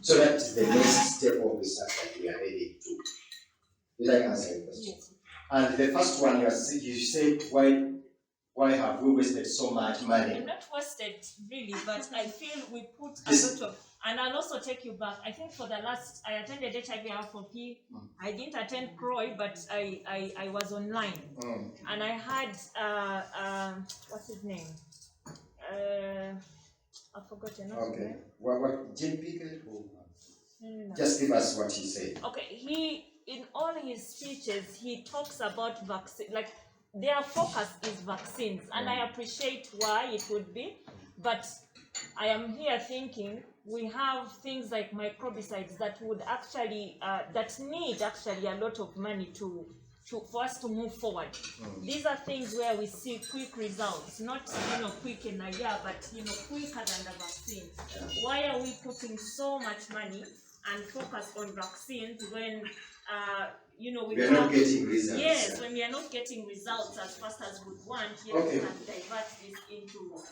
So that is the next step of research that we are heading to. Did I answer your question? Yes. And the first one you said, why have we wasted so much money? I'm not wasted really, but I feel we put a lot of, and I'll also take you back. I think for the last, I attended HIV R4P. I didn't attend CROI, but I was online. And I had, what's his name? I've forgotten. Okay. What Jim Pickett? Just give us what he said. Okay, he, in all his speeches, he talks about vaccine, like their focus is vaccines, and I appreciate why it would be, but I am here thinking we have things like microbicides that would actually, that need actually a lot of money for us to move forward. These are things where we see quick results, not quick in a year, but quicker than the vaccine. Why are we putting so much money and focus on vaccines when we are not getting results? Yes, when we are not getting results as fast as we would want, we can divert this into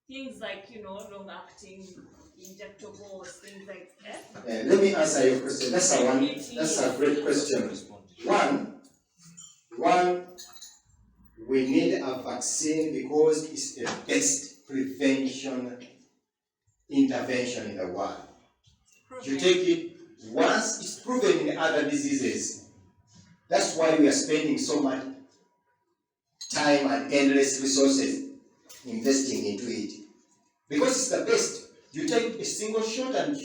things like long-acting injectables, things like that. Let me answer your question. That's a great question. One, we need a vaccine because it's the best prevention intervention in the world. You take it once, it's proven in other diseases. That's why we are spending so much time and endless resources investing into it. Because it's the best. You take a single shot and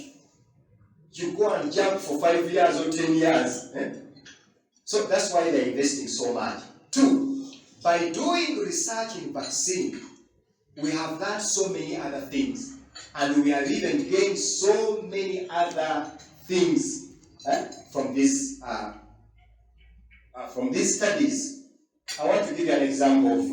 you go and jump for 5 years or 10 years. So that's why they're investing so much. 2, by doing research in vaccine, we have done so many other things. And we have even gained so many other things from these studies. I want to give you an example of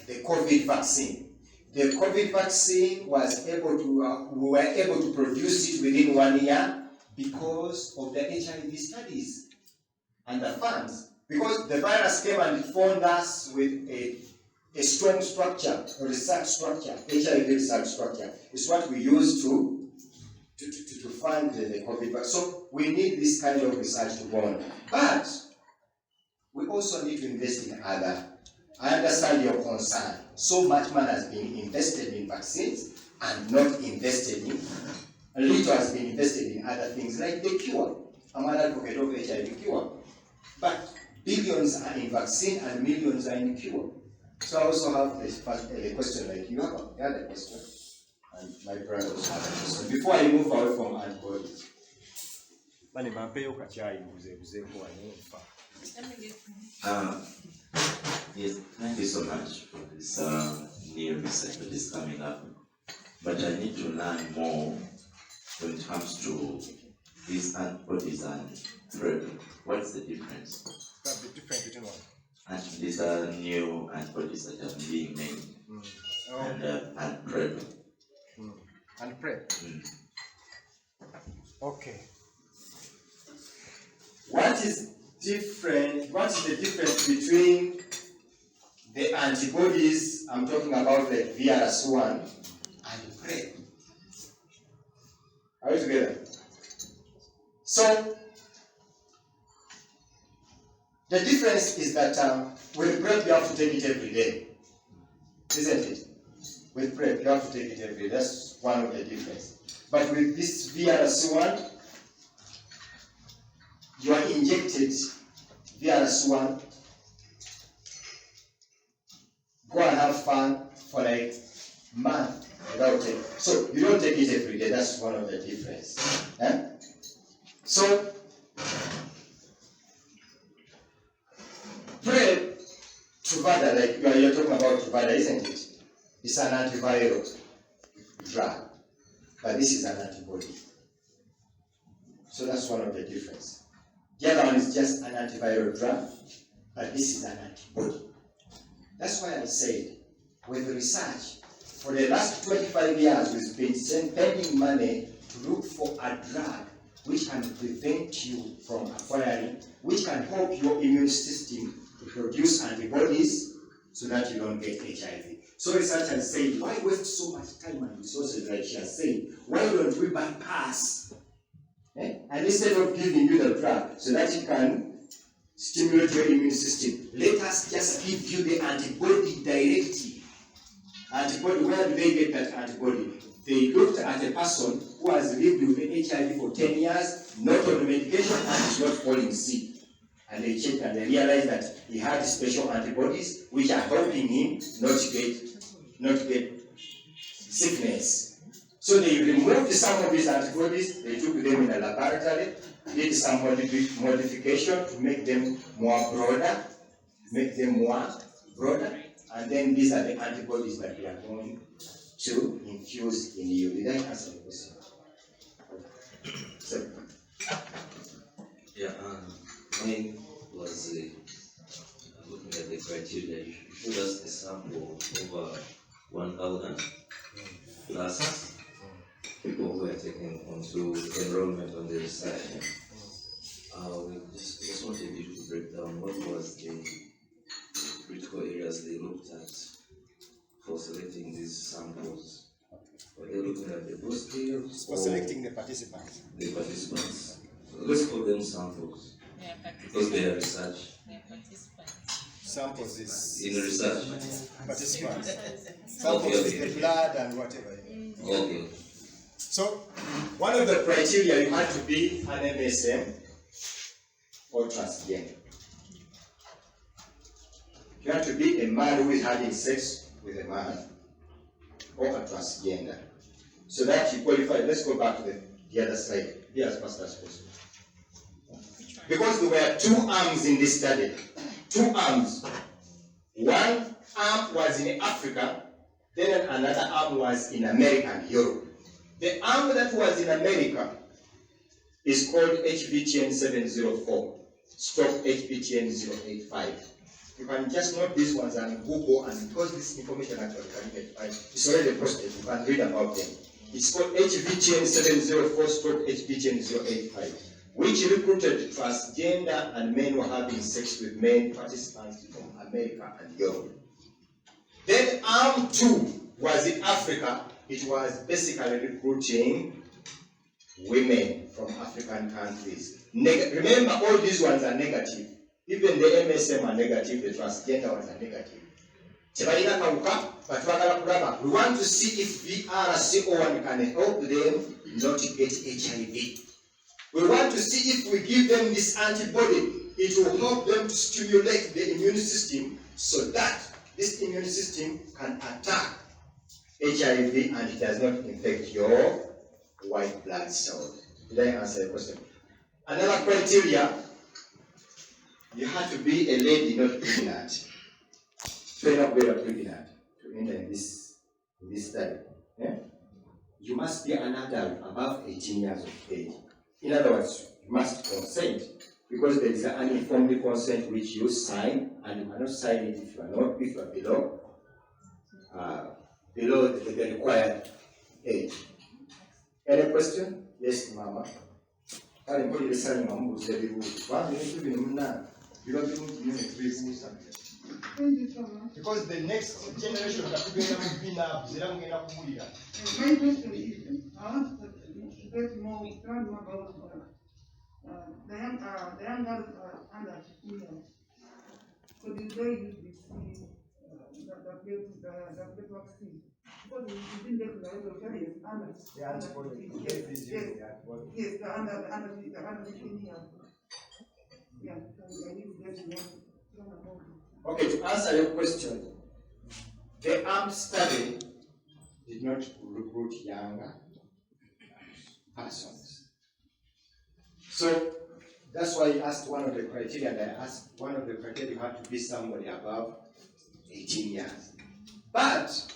the COVID vaccine. The COVID vaccine was we were able to produce it within 1 year because of the HIV studies and the funds. Because the virus came and found us with a strong structure, a research structure, HIV research structure. It's what we use to fund the COVID vaccine. So we need this kind of research to go on. But we also need to invest in other. I understand your concern. So much money has been invested in vaccines and not invested in, a little has been invested in other things like the cure. I'm an advocate of HIV cure. But billions are in vaccine and millions are in cure. So I also have a question like you have a question, and my brother also has a question. Before I move away from antibodies. Yes, thank you so much for this new research that is coming up. But I need to learn more when it comes to these antibodies and PrEP. What's the difference? The difference between what? And these are new antibodies that are being made. And PrEP. And PrEP. Okay. What is the difference between the antibodies, I'm talking about the VRS1, and PrEP? Are we together? So, the difference is that with PrEP you have to take it every day, isn't it? With PrEP you have to take it every day. That's one of the differences. But with this VRS1, you are injected VRS1, go and have fun for like a month without it. So you don't take it every day. That's one of the differences. So PrEP, Truvada, like you're talking about Truvada, isn't it? It's an antiviral drug, but this is an antibody. So that's one of the differences. The other one is just an antiviral drug, but this is an antibody. That's why I said, with research, for the last 25 years, we've been spending money to look for a drug which can prevent you from acquiring, which can help your immune system to produce antibodies so that you don't get HIV. So researchers say, why waste so much time and resources, like she has said? Why don't we bypass? And instead of giving you the drug so that it can stimulate your immune system, let us just give you the antibody directly. Antibody, where do they get that antibody? They looked at a person who has lived with HIV for 10 years, not on the medication, and is not falling sick. And they checked and they realized that he had special antibodies which are helping him not get sickness. So they removed some of these antibodies, they took them in a laboratory, did some modification to make them broader, and then these are the antibodies that we are going to infuse in you. Did I answer the question? So, yeah, mine was looking at the criteria. You showed us a sample over 1,000 plus people who were taken onto enrollment on the research. We just wanted you to break down what was the critical areas they looked at for selecting these samples. Were they looking at the positives? for selecting the participants. The participants. So let's call them samples. Because they are research. Samples is In research. participants. Samples is the blood and whatever. Okay. So, one of the criteria, you had to be an MSM or transgender. You have to be a man who is having sex with a man or a transgender. So that you qualify. Let's go back to the other side. Here's Pastor's question. Because there were two arms in this study. Two arms. One arm was in Africa, then another arm was in America and Europe. The arm that was in America is called HVTN 704, stroke HVTN 085. You can just note these ones and Google, and because this information actually can get fine, it's already posted, you can read about them. It's called HVTN 704 stroke HVTN 085, which recruited transgender and men who were having sex with men participants from America and Europe. Then arm 2 was in Africa. It was basically recruiting women from African countries. Remember, all these ones are negative. Even the MSM are negative, the transgender ones are negative. We want to see if VRCO1 can help them not get HIV. We want to see if we give them this antibody, it will help them to stimulate the immune system so that this immune system can attack HIV and it does not infect your white blood cells. Did I answer the question? Another criteria, you have to be a lady, not pregnant. Train up whether pregnant to enter in this study. Yeah? You must be an adult above 18 years of age. In other words, you must consent, because there is an uninformed consent which you sign, and you cannot sign it if you are below the required age. Any question? Yes, Mama. Because the next generation of people will be now. My question is, I want to get more about the young girls under 15 years. So did they use this the vaccine? Because we didn't get the authorities under. Yes, the under 15 years. Yeah, so I need to get more. Okay, to answer your question, the AMP study did not recruit younger persons. So that's why I asked one of the criteria, and I asked one of the criteria you have to be somebody above 18 years. But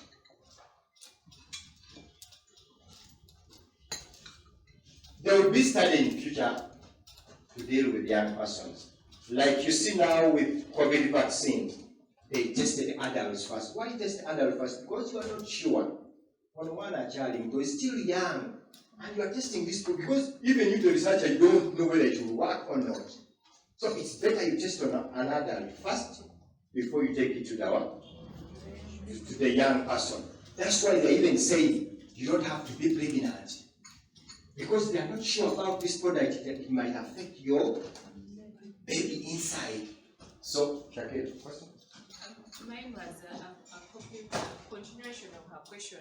there will be study in the future to deal with young persons. Like you see now with COVID vaccine, they tested adults first. Why test adults first? Because you are not sure. On one child, who is still young, and you are testing this because even you, the researcher, you don't know whether it will work or not. So it's better you test on an adult first before you take it to to the young person. That's why they're even saying you don't have to be pregnant. Because they are not sure about this product that it might affect your baby inside. So, Shakir, question? Mine was a continuation of her question.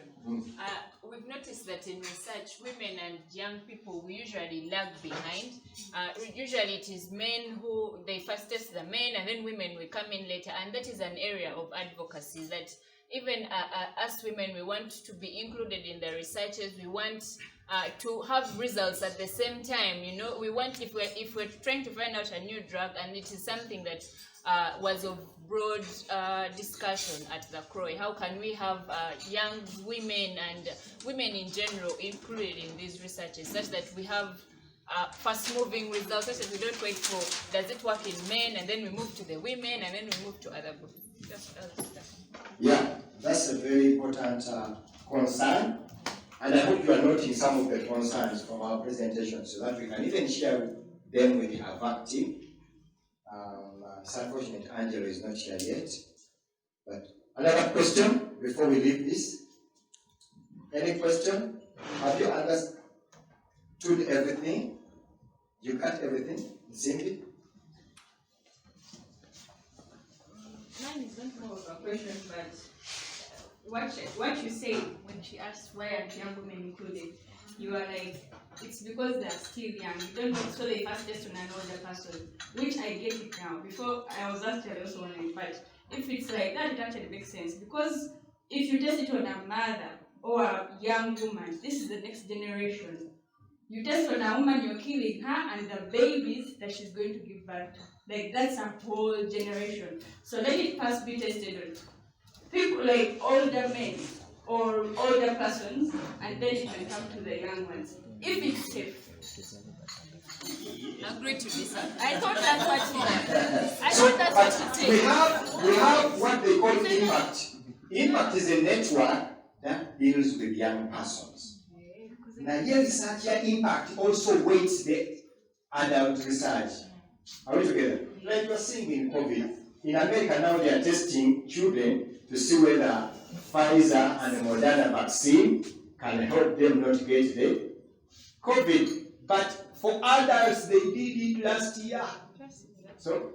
We've noticed that in research, women and young people, we usually lag behind. Usually it is men who, they first test the men, and then women will come in later. And that is an area of advocacy that even us women, we want to be included in the researches. We want to have results at the same time. You know, we want, if we're trying to find out a new drug, and it is something that was of broad discussion at the CROI, how can we have young women and women in general included in these researches, such that we have fast-moving results, such that we don't wait for does it work in men, and then we move to the women, and then we move to other groups. Yeah, that's a very important concern, and I hope you are noting some of the concerns from our presentation so that we can even share them with the AVAC team. It's unfortunate Angela is not here yet. But another question before we leave this? Any question? Have you understood everything? You got everything? Simply? Mine is not more of a question, but what you say when she asked why aren't young women included, you are like, it's because they're still young. You don't know, so they first test on an older person, which I get it now. Before I was actually also wondering, but if it's like that, it actually makes sense, because if you test it on a mother or a young woman, this is the next generation. You test on a woman, you're killing her and the babies that she's going to give birth to. Like, that's a whole generation. So let it first be tested on people like older men or older persons, and then it can come to the young ones. If it's safe. Agree to disagree. I thought that's what you said. I thought that's what you We said. have what they call impact. Impact is a network that deals with young persons. Now here research, here impact also weights the adult research. Are we together? Like you are seeing in COVID, in America now they are testing children to see whether Pfizer and the Moderna vaccine can help them not get the COVID. But for adults, they did it last year. So,